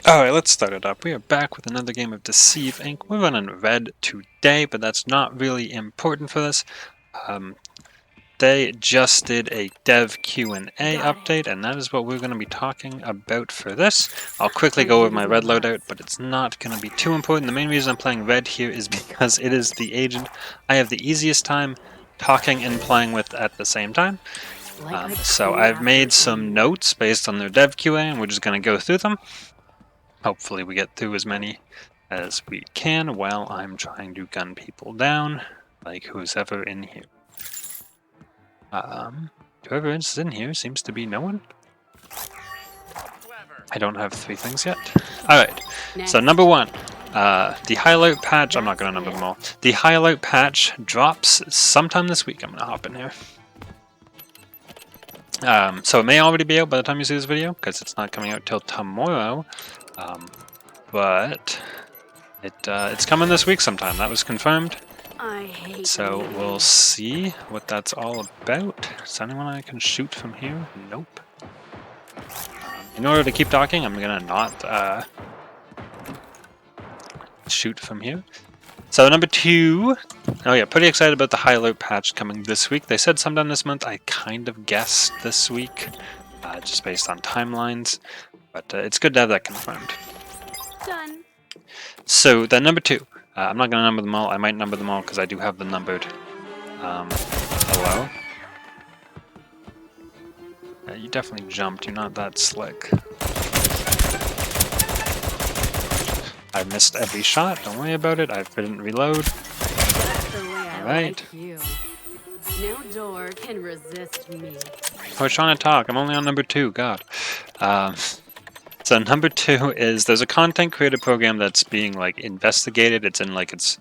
Alright, let's start it up. We are back with another game of Deceive Inc. We're running red today, but that's not really important for this. They just did a dev Q&A update, and that is what we're going to be talking about for this. I'll quickly go over my red loadout, but it's not going to be too important. The main reason I'm playing red here is because it is the agent I have the easiest time talking and playing with at the same time. So I've made some notes based on their dev QA, and we're just going to go through them. Hopefully we get through as many as we can while I'm trying to gun people down, like who's ever in here. Whoever is in here seems to be no one. I don't have 3 things yet. Alright, so number 1. The highlight patch, I'm not going to number them all. The highlight patch drops sometime this week. I'm going to hop in here. So it may already be out by the time you see this video, because it's not coming out till tomorrow. But it's coming this week sometime. That was confirmed. So we'll see what that's all about. Is there anyone I can shoot from here? Nope. In order to keep talking, I'm gonna not shoot from here. So number 2. Oh yeah, pretty excited about the highlight patch coming this week. They said sometime this month. I kind of guessed this week, just based on timelines. But it's good to have that confirmed. Done. So then number 2. I'm not going to number them all. I might number them all because I do have them numbered. Hello? You definitely jumped. You're not that slick. I missed every shot. Don't worry about it. I didn't reload. Alright. No door can resist me. I was trying to talk. I'm only on number 2. God. So number 2 is there's a content creator program that's being like investigated. It's in like its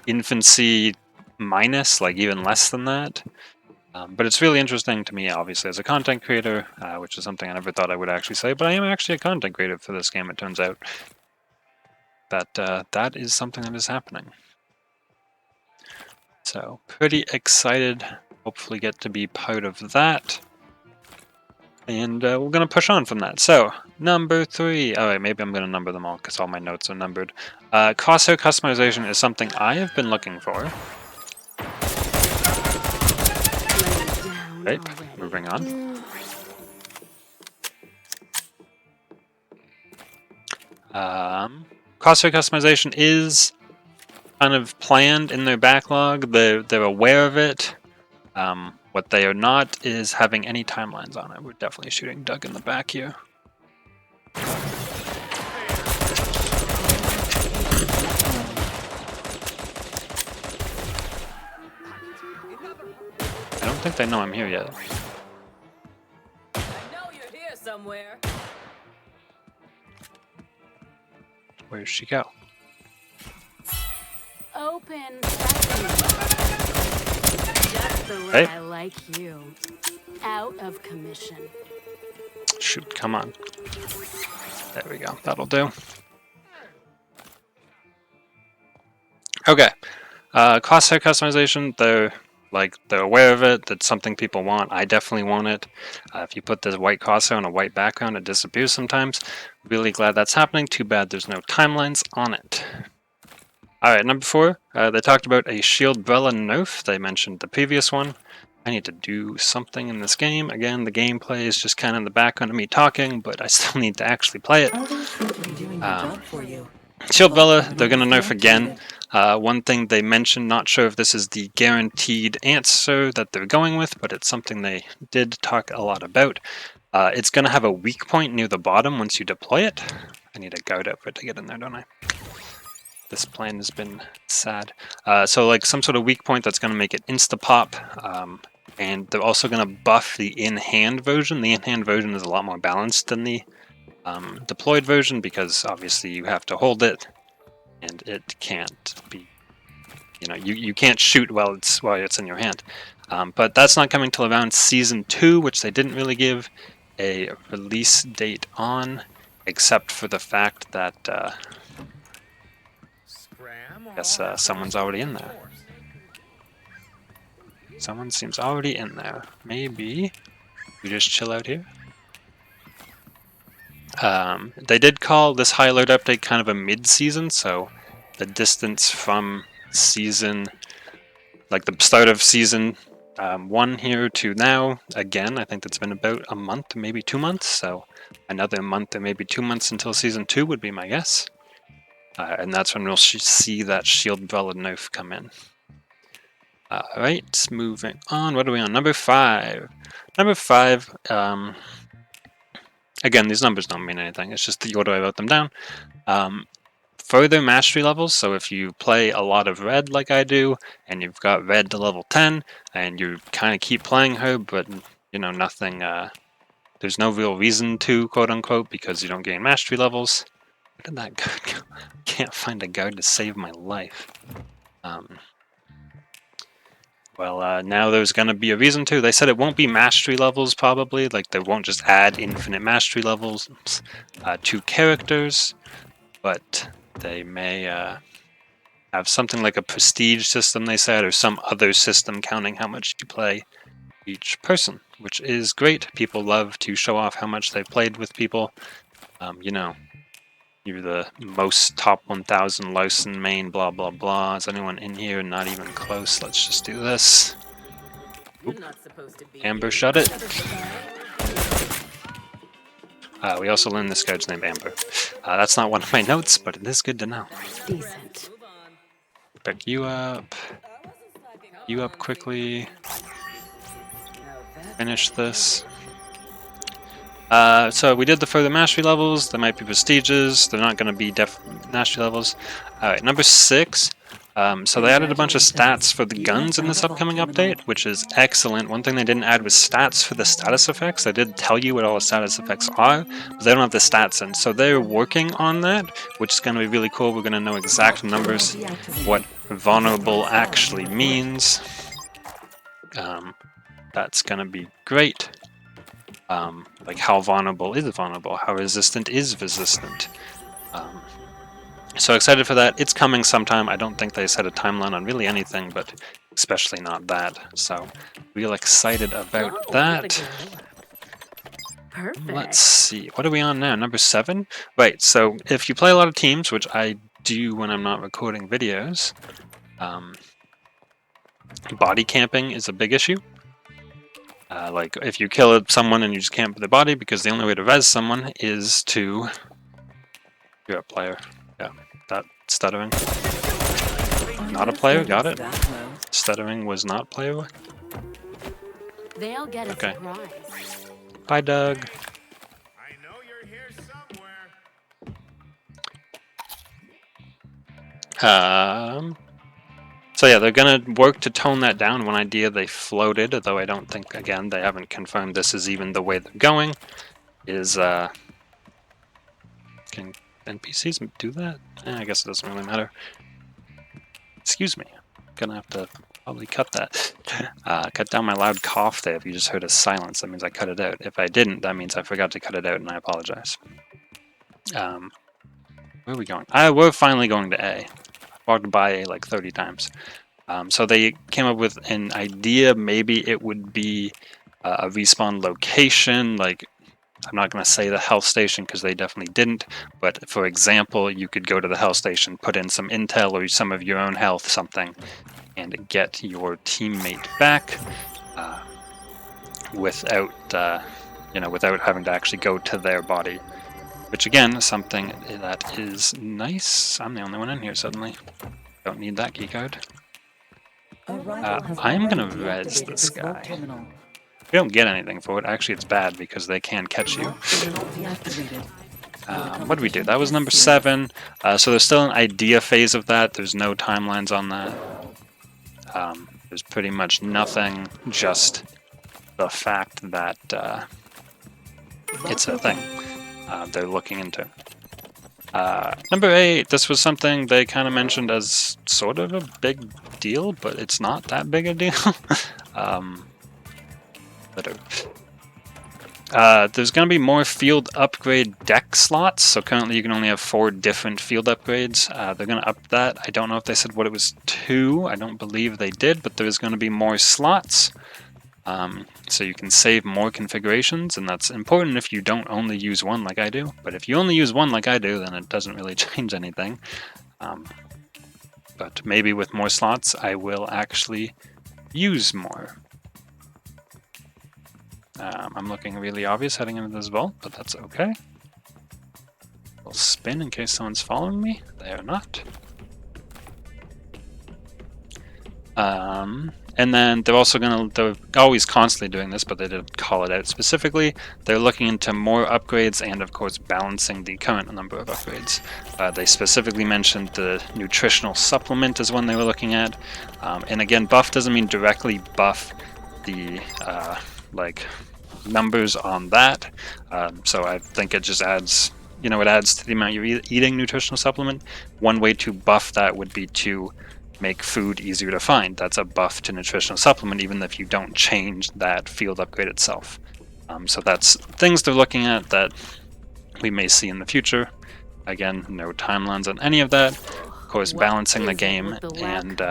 infancy minus, like even less than that. But it's really interesting to me, obviously, as a content creator, which is something I never thought I would actually say. But I am actually a content creator for this game, it turns out. That is something that is happening. So pretty excited. Hopefully get to be part of that. And we're going to push on from that. So, number 3. Alright, maybe I'm going to number them all because all my notes are numbered. Crosshair customization is something I have been looking for. Right, moving on. Crosshair customization is kind of planned in their backlog. They're aware of it. What they are not is having any timelines on it. We're definitely shooting Doug in the back here. I don't think they know I'm here yet. I know you're here somewhere. Where'd she go? Open. Just the way I like you. Out of commission. Shoot, come on. There we go. That'll do. Okay. Crosshair customization, they're aware of it. That's something people want. I definitely want it. If you put this white crosshair on a white background, it disappears sometimes. Really glad that's happening. Too bad there's no timelines on it. Alright, number 4. They talked about a shield Brella nerf. They mentioned the previous one. I need to do something in this game. Again, the gameplay is just kind of in the background of me talking, but I still need to actually play it. Shield Brella, they're going to nerf again. One thing they mentioned, not sure if this is the guaranteed answer that they're going with, but it's something they did talk a lot about. It's going to have a weak point near the bottom once you deploy it. I need a guard outfit to get in there, don't I? This plan has been sad. So like some sort of weak point that's going to make it insta-pop. And they're also going to buff the in-hand version. The in-hand version is a lot more balanced than the deployed version because obviously you have to hold it. And it can't be, you can't shoot while it's in your hand. But that's not coming till around Season 2, which they didn't really give a release date on, except for the fact that I guess someone's already in there. Someone seems already in there. Maybe we just chill out here. They did call this high alert update kind of a mid-season, so the distance from season, like the start of season 1 here to now, again, I think that's been about a month, maybe 2 months, so another month or maybe 2 months until season 2 would be my guess. And that's when we'll see that shield umbrella nerf come in. Alright, moving on. What are we on? Number 5. Number 5, again, these numbers don't mean anything. It's just the order I wrote them down. Further mastery levels, so if you play a lot of red like I do, and you've got red to level 10, and you kind of keep playing her, but, you know, nothing, there's no real reason to, quote-unquote, because you don't gain mastery levels. Where did that guard go? Can't find a guard to save my life. Now there's going to be a reason to. They said it won't be mastery levels, probably. Like, they won't just add infinite mastery levels to characters, but they may have something like a prestige system, they said, or some other system counting how much you play each person, which is great. People love to show off how much they've played with people. You know, you're the most top 1000 Larson main, blah, blah, blah. Is anyone in here? Not even close. Let's just do this. Oop. Amber, shut it. We also learned this guard's named Amber. That's not one of my notes, but it is good to know. Decent. Pick you up. You up quickly. Finish this. So we did the further mastery levels. There might be prestiges. They're not going to be mastery levels. Alright, number 6. So they added a bunch of stats for the guns in this upcoming update, which is excellent. One thing they didn't add was stats for the status effects. They did tell you what all the status effects are, but they don't have the stats in. So they're working on that, which is going to be really cool. We're going to know exact numbers, what vulnerable actually means. That's going to be great. Like how vulnerable is vulnerable, how resistant is resistant. So excited for that. It's coming sometime. I don't think they set a timeline on really anything, but especially not that. So real excited about that. Perfect. Let's see. What are we on now? Number 7? Right, so if you play a lot of teams, which I do when I'm not recording videos, body camping is a big issue. Like, if you kill someone and you just camp their body, because the only way to res someone is to... You're a player. Yeah, that stuttering. Not a player, got it. Stuttering was not player. They'll get a Okay. surprise. Bye, Doug. I know you're here somewhere. So yeah, they're gonna work to tone that down. One idea they floated, although I don't think, again, they haven't confirmed this is even the way they're going, is can NPCs do that? I guess it doesn't really matter. Excuse me. I'm gonna have to probably cut that. Cut down my loud cough there. If you just heard a silence, that means I cut it out. If I didn't, that means I forgot to cut it out, and I apologize. Where are we going? We're finally going to A. Walked by A like 30 times. So they came up with an idea. Maybe it would be a respawn location. Like, I'm not going to say the health station because they definitely didn't. But for example, you could go to the health station, put in some intel or some of your own health, something, and get your teammate back without, without having to actually go to their body. Which again, is something that is nice. I'm the only one in here suddenly. Don't need that keycard. I'm gonna res this guy. We don't get anything for it. Actually, it's bad because they can catch you. What did we do? That was number 7. So there's still an idea phase of that. There's no timelines on that. There's pretty much nothing. Just the fact that it's a thing. They're looking into. Number 8, this was something they kind of mentioned as sort of a big deal, but it's not that big a deal. There's going to be more field upgrade deck slots, so currently you can only have 4 different field upgrades. They're going to up that. I don't know if they said what it was 2. I don't believe they did, but there's going to be more slots. So you can save more configurations, and that's important if you don't only use one like I do. But if you only use one like I do, then it doesn't really change anything. But maybe with more slots, I will actually use more. I'm looking really obvious heading into this vault, but that's okay. We'll spin in case someone's following me. They are not. And then they're always constantly doing this, but they did call it out specifically. They're looking into more upgrades and, of course, balancing the current number of upgrades. They specifically mentioned the nutritional supplement is one they were looking at. And again, buff doesn't mean directly buff the numbers on that. So I think it just adds, it adds to the amount you're eating nutritional supplement. One way to buff that would be to make food easier to find. That's a buff to nutritional supplement, even if you don't change that field upgrade itself. So that's things they're looking at that we may see in the future. Again, no timelines on any of that. Of course, balancing the game and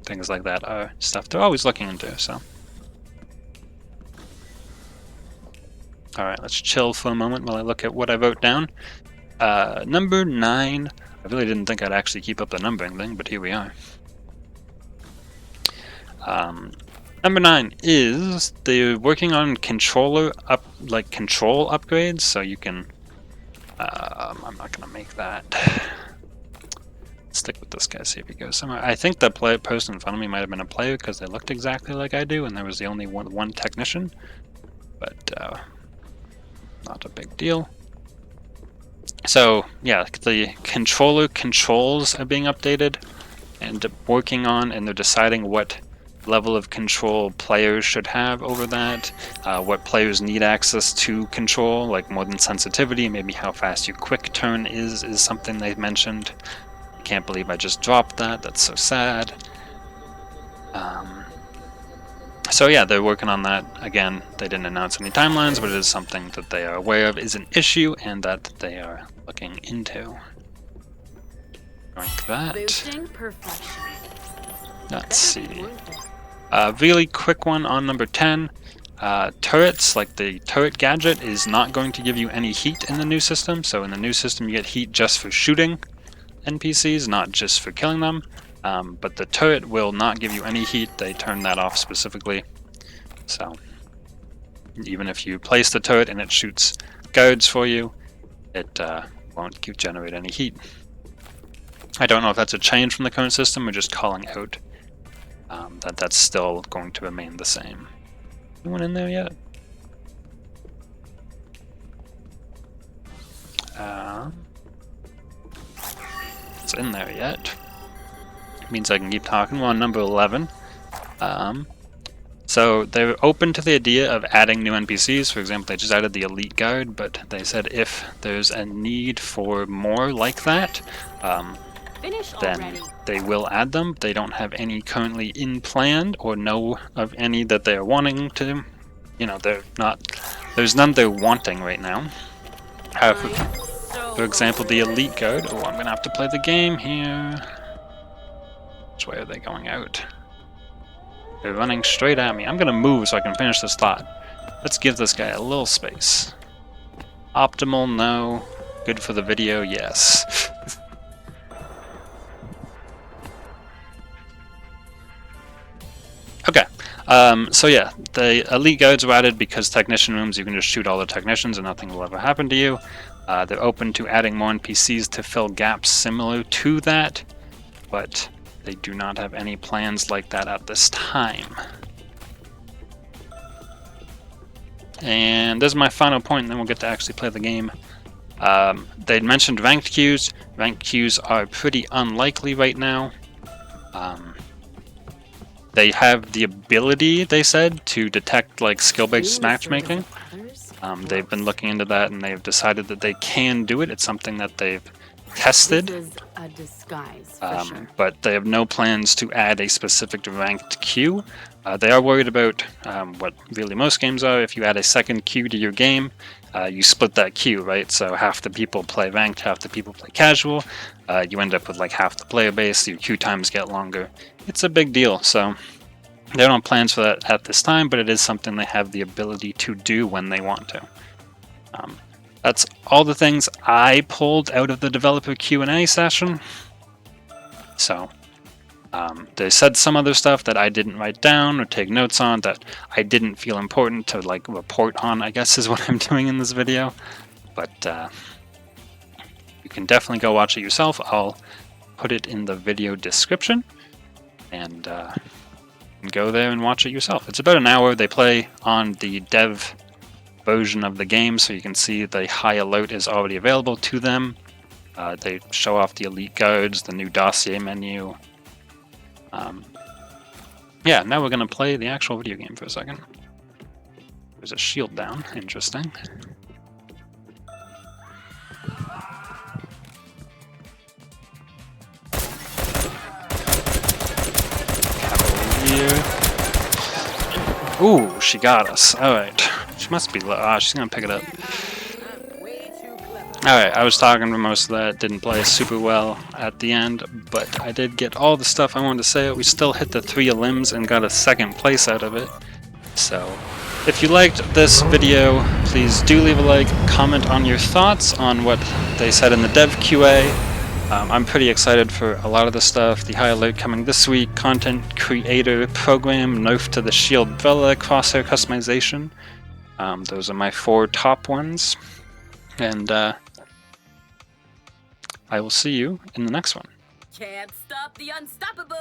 things like that are stuff they're always looking into. So, all right, let's chill for a moment while I look at what I wrote down. Number 9. I really didn't think I'd actually keep up the numbering thing, but here we are. Number 9 is they're working on control upgrades, so you can. I'm not gonna make that. Stick with this guy, see if he goes somewhere. I think the person in front of me might have been a player because they looked exactly like I do, and there was the only one technician. But not a big deal. So yeah, the controller controls are being updated and working on, and they're deciding what level of control players should have over that, what players need access to control, like more than sensitivity, maybe how fast your quick turn is something they mentioned. I can't believe I just dropped that, that's so sad. So yeah, they're working on that. Again, they didn't announce any timelines, but it is something that they are aware of is an issue and that they are looking into. Like that. Let's see. Really quick one on number 10. Turrets, like the turret gadget, is not going to give you any heat in the new system. So in the new system, you get heat just for shooting NPCs, not just for killing them. But the turret will not give you any heat. They turn that off specifically. So even if you place the turret and it shoots guards for you, it won't generate any heat. I don't know if that's a change from the current system or just calling out that's still going to remain the same. Anyone in there yet? It's in there yet. Means I can keep talking. We're on number 11. So they're open to the idea of adding new NPCs. For example, they just added the Elite Guard, but they said if there's a need for more like that, then they will add them. They don't have any currently in plan or know of any that they're wanting to. They're not. There's none they're wanting right now. For example, the Elite Guard. Oh, I'm gonna have to play the game here. Which way are they going out? They're running straight at me. I'm gonna move so I can finish this thought. Let's give this guy a little space. Optimal, no. Good for the video, yes. Okay. So yeah, the Elite Guards were added because technician rooms, you can just shoot all the technicians and nothing will ever happen to you. They're open to adding more NPCs to fill gaps similar to that, but they do not have any plans like that at this time. And this is my final point, and then we'll get to actually play the game. They'd mentioned ranked queues. Ranked queues are pretty unlikely right now. They have the ability, they said, to detect skill-based matchmaking. They've been looking into that, and they've decided that they can do it. It's something that they've tested. This is a disguise, for sure. But they have no plans to add a specific ranked queue. They are worried about what really most games are. If you add a second queue to your game, you split that queue, right? So half the people play ranked, half the people play casual. You end up with half the player base, your queue times get longer. It's a big deal, so They don't have plans for that at this time, but it is something they have the ability to do when they want to. That's all the things I pulled out of the developer Q&A session. So they said some other stuff that I didn't write down or take notes on that I didn't feel important to like report on, I guess is what I'm doing in this video. But you can definitely go watch it yourself. I'll put it in the video description and go there and watch it yourself. It's about an hour. They play on the dev version of the game, so you can see the high alert is already available to them. They show off the elite guards, the new dossier menu. Yeah, now we're going to play the actual video game for a second. There's a shield down. Interesting. Cavalier. Ooh, she got us. Alright. She must be low. Ah, she's going to pick it up. Alright, I was talking for most of that, didn't play super well at the end, but I did get all the stuff I wanted to say. We still hit the 3 limbs and got a 2nd place out of it. So, if you liked this video, please do leave a like, comment on your thoughts on what they said in the dev QA. I'm pretty excited for a lot of the stuff. The high alert coming this week, content creator program, nerf to the shield Vela, crosshair customization. Those are my 4 top ones. And I will see you in the next one. Can't stop the unstoppable.